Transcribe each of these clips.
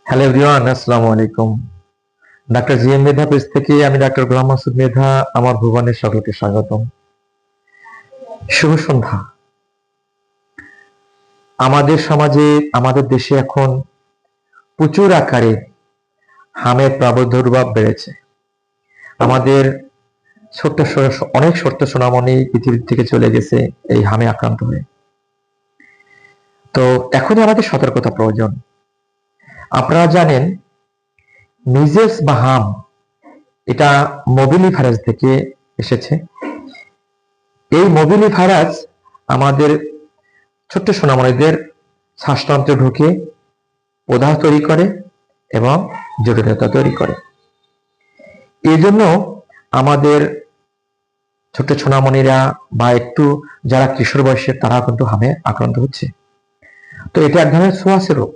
Hello everyone, আসসালামু আলাইকুম। Doctor G M মেধা page থেকে আমি ডাক্তার গোলাম মাসুদ মেধা আমার ভুবনের সকলকে স্বাগতম। শুভ সন্ধ্যা। আমাদের সমাজে, আমাদের দেশে এখন প্রচুর আকারে হামের প্রাদুর্ভাব বেড়েছে। আমাদের অনেক ছোট্ট সোনামণি পৃথিবী থেকে চলে গেছে এই হামে আক্রান্ত হয়ে। তো এখনই আমাদের সতর্কতা প্রয়োজন। আপনারা জানেন মিজেলস বা হাম এটা মোবিলি ভাইরাস থেকে এসেছে। এই মোবিলি ভাইরাস আমাদের ছোট্ট সোনামণিদের শ্বাসতন্ত্রে ঢুকে প্রদাহ তৈরি করে এবং জটিলতা তৈরি করে। এই জন্য আমাদের ছোট্ট সোনামণিরা বা একটু যারা কিশোর বয়সের তারা কিন্তু হামে আক্রান্ত হচ্ছে। তো এটা এক ধরনের ছোঁয়াচে রোগ।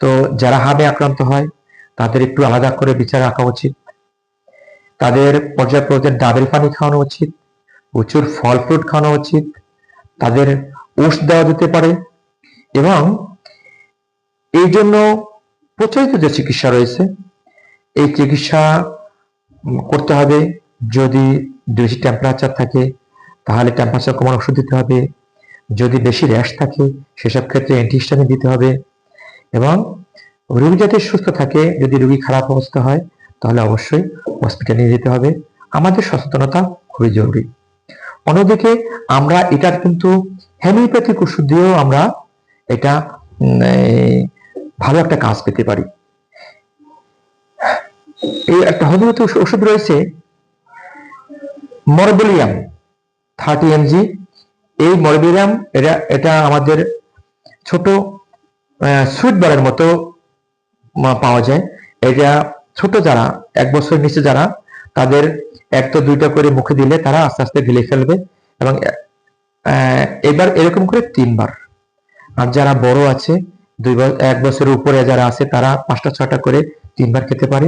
তো যারা হামে আক্রান্ত হয় তাদের একটু আলাদা করে বিচার রাখা উচিত। তাদের পর্যাপ্ত ডাবের পানি খাওয়ানো উচিত, প্রচুর ফল ফ্রুট খাওয়ানো উচিত, তাদের ওষুধ দেওয়া যেতে পারে এবং এই জন্য প্রচলিত যে চিকিৎসা রয়েছে এই চিকিৎসা করতে হবে। যদি বেশি টেম্পারেচার থাকে তাহলে টেম্পারেচার কমানোর ওষুধ দিতে হবে। যদি বেশি র্যাশ থাকে সেসব ক্ষেত্রে অ্যান্টিহিস্টামিন দিতে হবে এবং রোগী যাতে সুস্থ থাকে, যদি রোগী খারাপ অবস্থা হয় তাহলে অবশ্যই হসপিটালে নিয়ে যেতে হবে। আমাদের সচেতনতা খুবই জরুরি। অন্যদিকে আমরা এটার কিন্তু হোমিওপ্যাথিক ওষুধ দিয়েও আমরা এটা ভালো একটা কাজ পেতে পারি। এই একটা হোমিওপ্যাথি ওষুধ রয়েছে মরবেলিয়াম 30 mg। এই মরবেলিয়াম এটা আমাদের ছোট সুইট বারের মতো পাওয়া যায়। এটা ছোট যারা 1 বছর নিচে যারা তাদের 1 তো 2টা করে মুখে দিলে তারা আস্তে আস্তে গিলে ফেলবে এবং এবার এরকম করে 3 বার। আর যারা বড় আছে 1 বছরের উপরে যারা আছে তারা 5টা 6টা করে 3 বার খেতে পারে।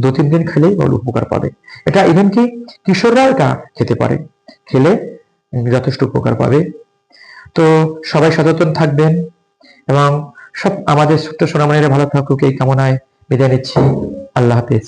2-3 দিন খেলেই ওর উপকার পাবে। এটা ইভেন কি কিশোররা এটা খেতে পারে, খেলে যথেষ্ট উপকার পাবে। তো সবাই সচেতন থাকবেন এবং সব আমাদের ছোট্ট সোনামণিরা ভালো থাকুক এই কামনায় বিদায় নিচ্ছি। আল্লাহ হাফেজ।